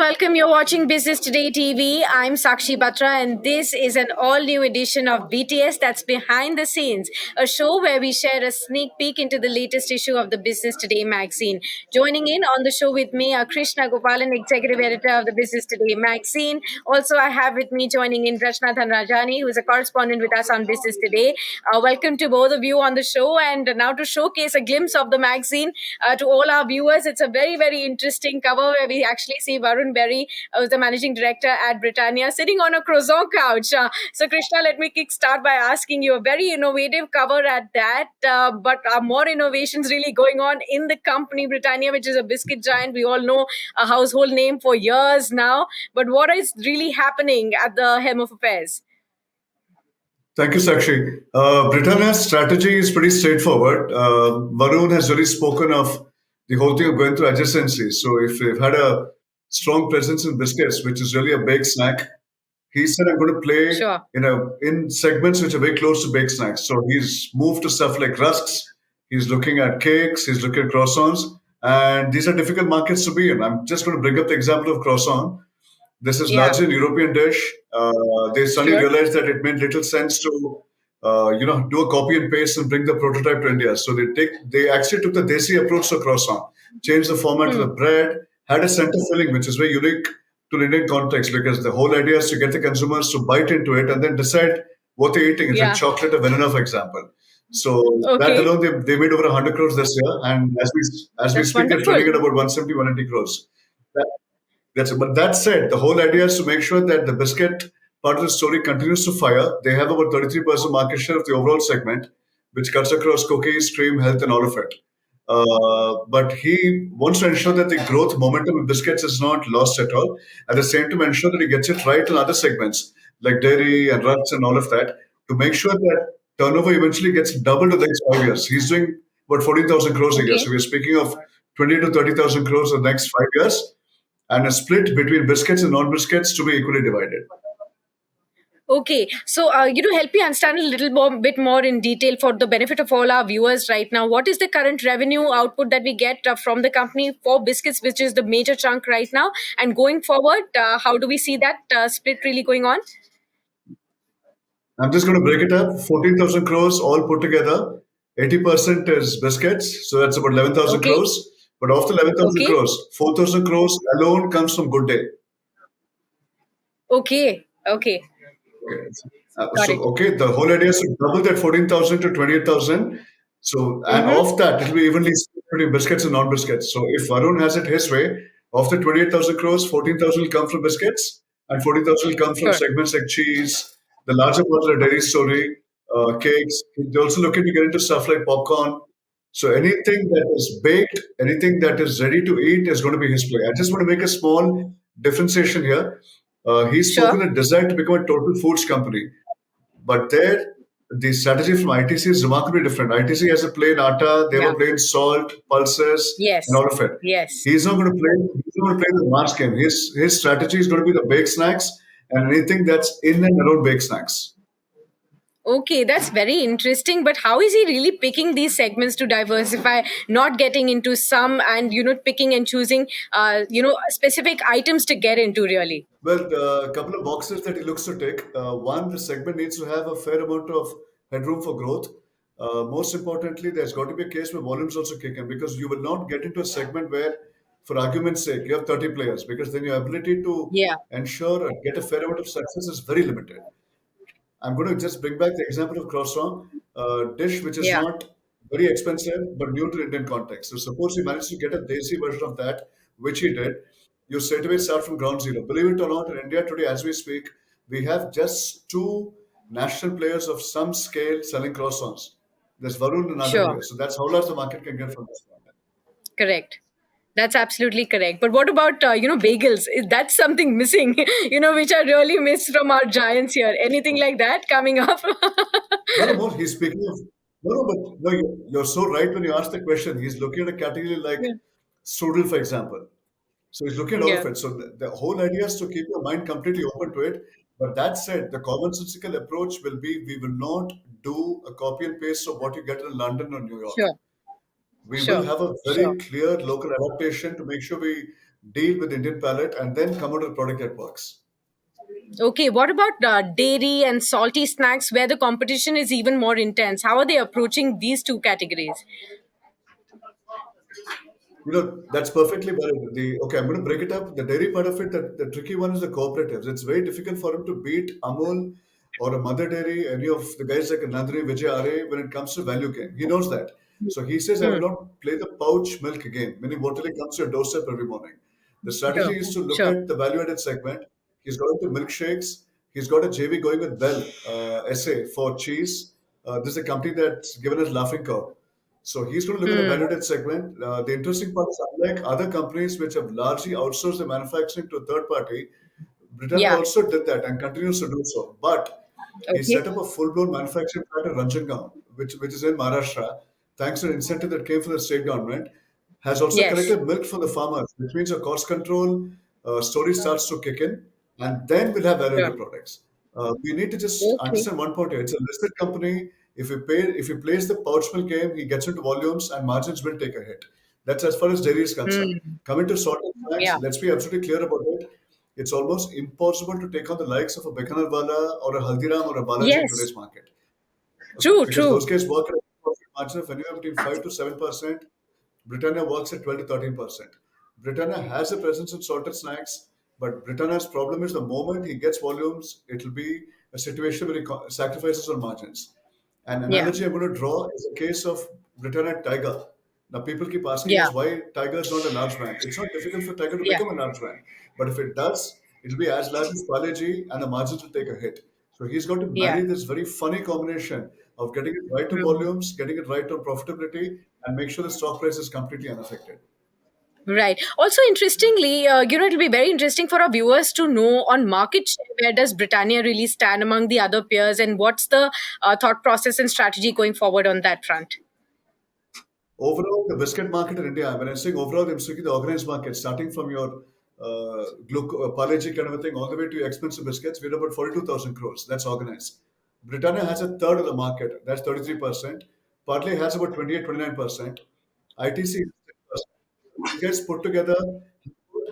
welcome. You're watching Business Today TV. I'm Sakshi Batra, and this is an all new edition of BTS, that's Behind the Scenes, a show where we share a sneak peek into the latest issue of the Business Today magazine. Joining in on the show with me are Krishna Gopalan, Executive Editor of the Business Today magazine. Also, I have with me joining in Today and Rajani, who is a correspondent with us on Business Today. Welcome to both of you on the show. And now to showcase a glimpse of the magazine to all our viewers, it's a very, very interesting cover where we actually see Varun Berry, who's the managing director at Britannia, sitting on a croissant couch. So, Krishna, let me kickstart by asking you a very innovative cover at that, but are more innovations really going on in the company Britannia, which is a biscuit giant? We all know a household name for years now. But what is really happening at the helm of affairs? Thank you, Sakshi. Britannia's strategy is pretty straightforward. Varun has already spoken of the whole thing of going through adjacencies. So if they've had a strong presence in biscuits, which is really a baked snack, he said, I'm going to play Sure. in segments which are very close to baked snacks. So he's moved to stuff like rusks. He's looking at cakes. He's looking at croissants. And these are difficult markets to be in. I'm just going to bring up the example of croissant. This is Yeah. largely an European dish. They suddenly Sure. realized that it made little sense to, do a copy and paste and bring the prototype to India. So they actually took the Desi approach to croissant, changed the format to the bread, had a center filling, which is very unique to the Indian context because the whole idea is to get the consumers to bite into it and then decide what they're eating. It's Yeah. like chocolate or vanilla, for example. So that Okay. alone, they made over 100 crores this year. And as we That's speak, they're trending wonderful. at about 170, 180 crores. But that said, the whole idea is to make sure that the biscuit part of the story continues to fire. They have about 33% market share of the overall segment, which cuts across cookies, cream, health, and all of it. But he wants to ensure that the growth momentum in biscuits is not lost at all. At the same time, ensure that he gets it right in other segments like dairy and nuts and all of that to make sure that turnover eventually gets doubled in the next 5 years. He's doing about 14,000 crores a year. Okay. So we're speaking of 20 to 30,000 crores in the next 5 years and a split between biscuits and non-biscuits to be equally divided. Okay, so help me understand a bit more in detail for the benefit of all our viewers right now. What is the current revenue output that we get from the company for biscuits, which is the major chunk right now, and going forward, how do we see that split really going on? I'm just going to break it up. 14,000 crores all put together. 80% is biscuits, so that's about 11,000 Okay, crores. But of the 11,000 okay, crores, 4,000 crores alone comes from Good Day. okay, okay, Okay. got it. The whole idea is to double that 14,000 to 28,000. So, and Mm-hmm. of that, it will be evenly split between biscuits and non-biscuits. So, if Varun has it his way, of the 28,000 crores, 14,000 will come from biscuits and 14,000 will come from Sure. segments like cheese, the larger part of the dairy story, cakes. They're also looking to get into stuff like popcorn. So, anything that is baked, anything that is ready to eat is going to be his play. I just want to make a small differentiation here. He's Sure. spoken a desire to become a total foods company. But there, the strategy from ITC is remarkably different. ITC has a plain atta, they have Yeah. a plain salt, pulses, and Yes. all of it. Yes. He's not going to play. He's not going to play the mass game. His strategy is going to be the baked snacks and anything that's in and around baked snacks. Okay, that's very interesting. But how is he really picking these segments to diversify, not getting into some and, picking and choosing, specific items to get into really? Well, a couple of boxes that he looks to tick. One, the segment needs to have a fair amount of headroom for growth. Most importantly, there's got to be a case where volumes also kick in because you will not get into a segment where, for argument's sake, you have 30 players because then your ability to Yeah, ensure and get a fair amount of success is very limited. I'm going to just bring back the example of croissant, a dish which is yeah, not very expensive but new to the Indian context. So suppose you manage to get a desi version of that, which he did, you straight away start from ground zero. Believe it or not, in India today, as we speak, we have just two national players of some scale selling croissants. There's Varun and another sure. player. So that's how large the market can get from this point. Correct. That's absolutely correct. But what about, bagels? That's something missing, which I really miss from our giants here. Anything like that coming up? No, no, more. He's speaking of. No, no, but no, you're so right when you ask the question. He's looking at a category like Yeah. strudel, for example. So he's looking at all of Yeah, it. So the whole idea is to keep your mind completely open to it. But that said, the commonsensical approach will be we will not do a copy and paste of what you get in London or New York. sure. We will Sure. have a Sure. very clear local adaptation to make sure we deal with Indian palate and then come out with a product that works. Okay, what about dairy and salty snacks where the competition is even more intense? How are they approaching these two categories? That's perfectly valid. I'm going to break it up. The dairy part of it, the tricky one is the cooperatives. It's very difficult for him to beat Amul or a Mother Dairy, any of the guys like Nandini Vijay Are when it comes to value game. He knows that. So he says, I will Hmm. not play the pouch milk game, meaning what really comes to your doorstep every morning. The Sure. strategy is to look Sure. at the value added segment. He's got into milkshakes. He's got a JV going with Bell SA for cheese. This is a company that's given us laughing cow. So he's going to look at the Hmm. value-added segment. The interesting part is, unlike other companies which have largely outsourced the manufacturing to a third party, Britannia Yeah. also did that and continues to do so. But he Okay. set up a full-blown manufacturing plant in Ranjangaon, which is in Maharashtra, thanks to an incentive that came from the state government, has also Yes. collected milk from the farmers, which means a cost control story starts to kick in, and then we'll have Sure. value-added products. We need to just Okay. understand one point here. It's a listed company. If he plays the pouch milk game, he gets into volumes and margins will take a hit. That's as far as dairy is concerned. Hmm. Coming to salted snacks, Yeah. let's be absolutely clear about it. It's almost impossible to take on the likes of a Bekanarwala or a Haldiram or a Balaji in Yes. today's market. Okay, True. because True. those guys work at a profit margin of anywhere between 5 to 7%. Britannia works at 12 to 13%. Britannia has a presence in salted snacks, but Britannia's problem is the moment he gets volumes, it'll be a situation where he sacrifices on margins. An Yeah. analogy I'm going to draw is a case of Britannia Tiger. Now, people keep asking Yeah. us why Tiger is not a large brand. It's not difficult for Tiger to Yeah. become a large brand, but if it does, it'll be as large as Parle and the margins will take a hit. So he's got to Yeah. marry this very funny combination of getting it right on Hmm. volumes, getting it right on profitability, and make sure the stock price is completely unaffected. Right. Also, interestingly, it'll be very interesting for our viewers to know on market share where does Britannia really stand among the other peers, and what's the thought process and strategy going forward on that front. Overall, the biscuit market in India, when I'm saying overall, I'm speaking the organized market, starting from your Parle-G kind of a thing, all the way to your expensive biscuits, we're about 42,000 crores. That's organized. Britannia has a third of the market, that's 33%. Parle has about 28, 29%. ITC is 10%. These guys put together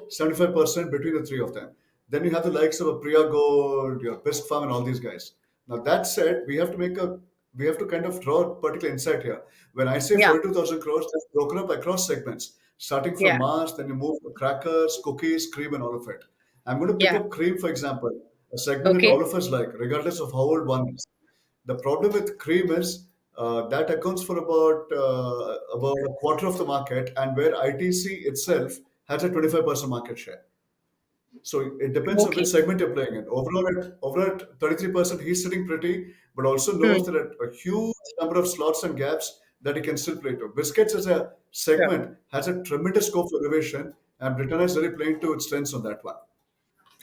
75% between the three of them. Then you have the likes of a Priya Gold, your Best Farm, and all these guys. Now that said, we have to kind of draw a particular insight here. When I say Yeah. 42,000 crores, that's broken up across segments, starting from Yeah. mass, then you move to crackers, cookies, cream, and all of it. I'm going to pick Yeah. up cream, for example, a segment that Okay. all of us like, regardless of how old one is. The problem with cream is that accounts for about a quarter of the market, and where ITC itself has a 25% market share. So it depends on which Okay. segment you're playing in. Overall at 33%, he's sitting pretty, but also knows Hmm. that at a huge number of slots and gaps that he can still play to. Biscuits as a Sure. segment has a tremendous scope for innovation, and Britannia is really playing to its strengths on that one.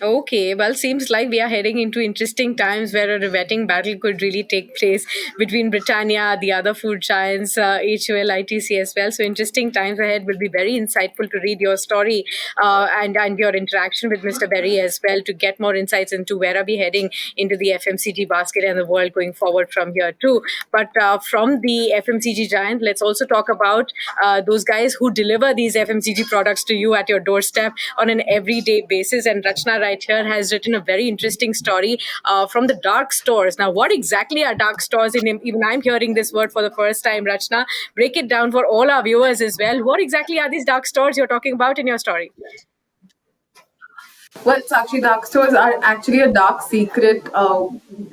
Okay, well, seems like we are heading into interesting times where a riveting battle could really take place between Britannia, the other food giants, HUL, ITC as well. So, interesting times ahead will be very insightful to read your story and your interaction with Mr. Berry as well to get more insights into where are we heading into the FMCG basket and the world going forward from here too. But from the FMCG giant, let's also talk about those guys who deliver these FMCG products to you at your doorstep on an everyday basis. And Rachna right here has written a very interesting story from the dark stores. Now, what exactly are dark stores? Even I'm hearing this word for the first time, Rachna. Break it down for all our viewers as well. What exactly are these dark stores you're talking about in your story? Well, Sakshi, dark stores are actually a dark secret.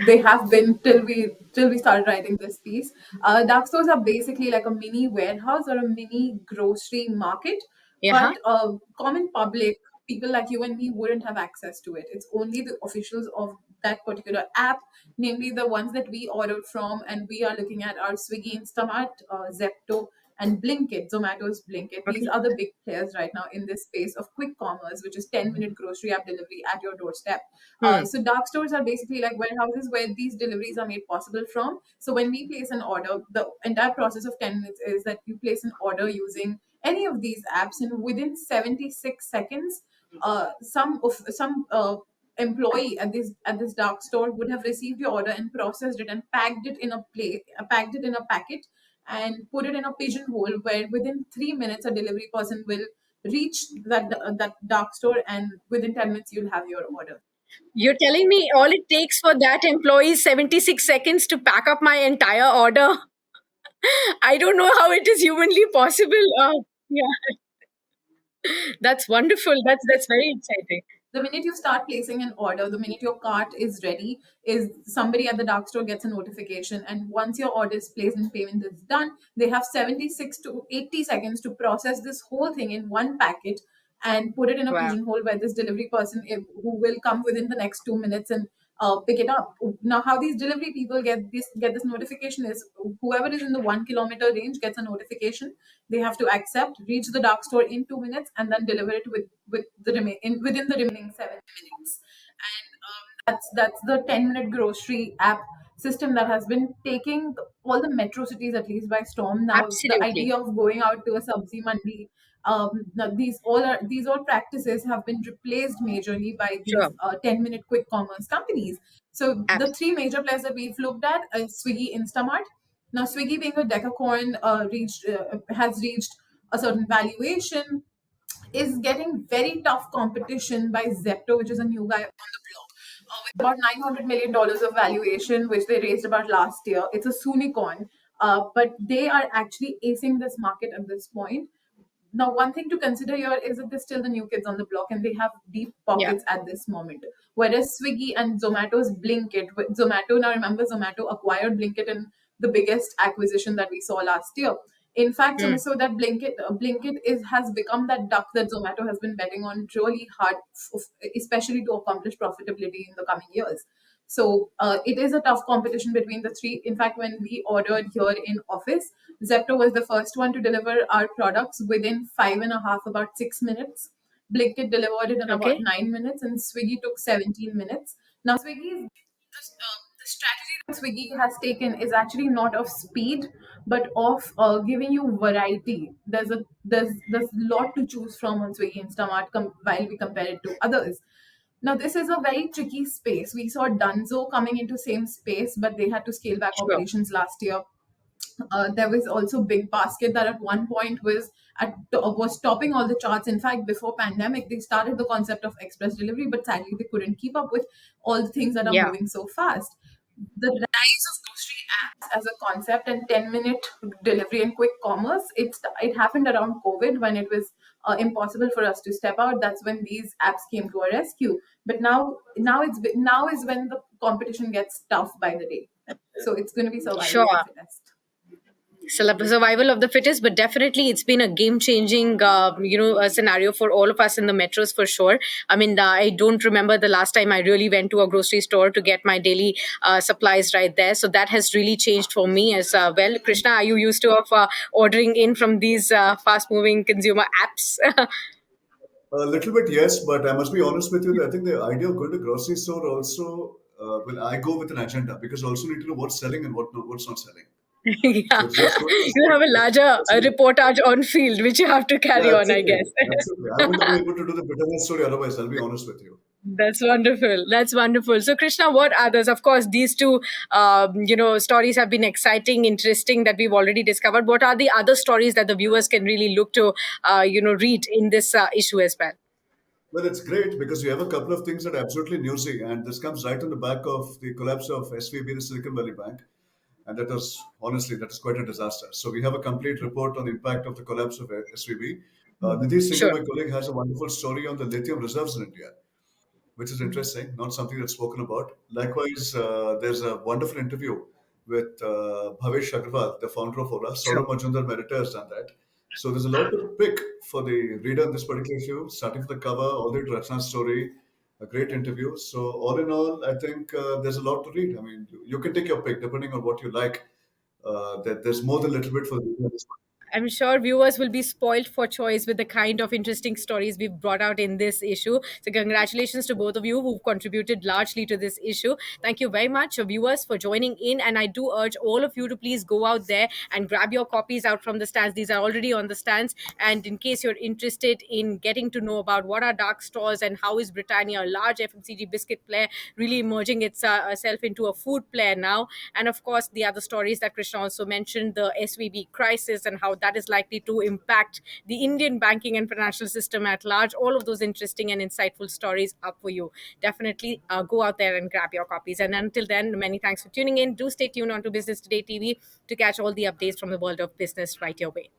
They have been till we started writing this piece. Dark stores are basically like a mini warehouse or a mini grocery market, Yeah. but common public people like you and me wouldn't have access to it. It's only the officials of that particular app, namely the ones that we ordered from, and we are looking at our Swiggy, Instamart, Zepto, and Blinkit, Zomato's Blinkit. These Okay. are the big players right now in this space of quick commerce, which is 10-minute grocery app delivery at your doorstep. Hmm. So dark stores are basically like warehouses where these deliveries are made possible from. So when we place an order, the entire process of 10 minutes is that you place an order using any of these apps, and within 76 seconds, some employee at this dark store would have received your order and processed it and packed it in a packet, and put it in a pigeonhole where within 3 minutes a delivery person will reach that dark store, and within 10 minutes you'll have your order. You're telling me all it takes for that employee is 76 seconds to pack up my entire order? I don't know how it is humanly possible. Yeah, that's wonderful. That's very exciting. The minute you start placing an order, the minute your cart is ready, is somebody at the dark store gets a notification, and once your order is placed and payment is done, they have 76 to 80 seconds to process this whole thing in one packet and put it in a Wow. pigeonhole where this delivery person who will come within the next 2 minutes and pick it up. Now, how these delivery people get this notification is whoever is in the 1 kilometer range gets a notification. They have to accept, reach the dark store in 2 minutes, and then deliver it within the remaining 7 minutes. And that's the 10-minute grocery app system that has been taking all the metro cities at least by storm. Now, the Absolutely. idea of going out to a sabzi mandi, now these all practices have been replaced majorly by these Sure. 10-minute quick commerce companies. So the Absolutely. three major players that we've looked at is Swiggy, Instamart. Now, Swiggy being a decacorn, has reached a certain valuation, is getting very tough competition by Zepto, which is a new guy on the block, with about $900 million of valuation, which they raised about last year. It's a unicorn, but they are actually acing this market at this point. Now, one thing to consider here is that they're still the new kids on the block and they have deep Yeah. pockets at this moment. Whereas Swiggy and Zomato's Blinkit, Zomato, now remember Zomato acquired Blinkit in the biggest acquisition that we saw last year. In fact, so Hmm. much so that Blinkit has become that duck that Zomato has been betting on really hard, especially to accomplish profitability in the coming years. So it is a tough competition between the three. In fact, when we ordered here in office, Zepto was the first one to deliver our products within 5.5, about 6 minutes. Blinkit delivered it in about Okay. 9 minutes, and Swiggy took 17 minutes. Now, the strategy that Swiggy has taken is actually not of speed, but of giving you variety. There's a lot to choose from on Swiggy Instamart while we compare it to others. Now, this is a very tricky space. We saw Dunzo coming into same space, but they had to scale back Sure. operations last year. There was also Big Basket that at one point was topping all the charts. In fact, before pandemic, they started the concept of express delivery, but sadly they couldn't keep up with all the things that are Yeah. moving so fast. The rise of grocery apps as a concept and 10-minute delivery and quick commerce, it happened around COVID when it was impossible for us to step out. That's when these apps came to our rescue. But now is when the competition gets tough by the day. So it's going to be survival of the Sure. fittest. Survival of the fittest, but definitely it's been a game changing scenario for all of us in the metros for sure. I mean, I don't remember the last time I really went to a grocery store to get my daily supplies right there, so that has really changed for me as well. Krishna, are you used to of ordering in from these fast moving consumer apps? A little bit, yes, but I must be honest with you. That I think the idea of going to grocery store also, well, I go with an agenda because I also need to know what's selling and what's not selling. So Yeah, it's just going to the you store. have a larger That's it. reportage on field which you have to carry Yeah, on, I absolutely, guess. absolutely. I wouldn't be able to do the Britannia story otherwise. I'll be honest with you. That's wonderful. That's wonderful. So, Krishna, what others? Of course, these two, stories have been exciting, interesting that we've already discovered. What are the other stories that the viewers can really look to, read in this issue as well? Well, it's great because you have a couple of things that are absolutely newsy, and this comes right on the back of the collapse of SVB, the Silicon Valley Bank, and that was honestly that is quite a disaster. So we have a complete report on the impact of the collapse of SVB. Nidhi Singh, Sure. my colleague, has a wonderful story on the lithium reserves in India, which is interesting, not something that's spoken about. Likewise, there's a wonderful interview with Bhavesh Agrawal, the founder of Ola. Sure. Saurav Majumdar Merita has done that. So there's a lot to pick for the reader in this particular issue, starting from the cover all the way to Rachna's story, a great interview. So all in all, I think there's a lot to read. I mean, you can take your pick depending on what you like. There's more than a little bit for the reader in this one. I'm sure viewers will be spoiled for choice with the kind of interesting stories we've brought out in this issue. So, congratulations to both of you who've contributed largely to this issue. Thank you very much, viewers, for joining in. And I do urge all of you to please go out there and grab your copies out from the stands. These are already on the stands. And in case you're interested in getting to know about what are dark stores and how is Britannia, a large FMCG biscuit player, really emerging itself into a food player now. And of course, the other stories that Krishna also mentioned, the SVB crisis and how that is likely to impact the Indian banking and financial system at large. All of those interesting and insightful stories up for you. Definitely go out there and grab your copies. And until then, many thanks for tuning in. Do stay tuned on to Business Today TV to catch all the updates from the world of business right your way.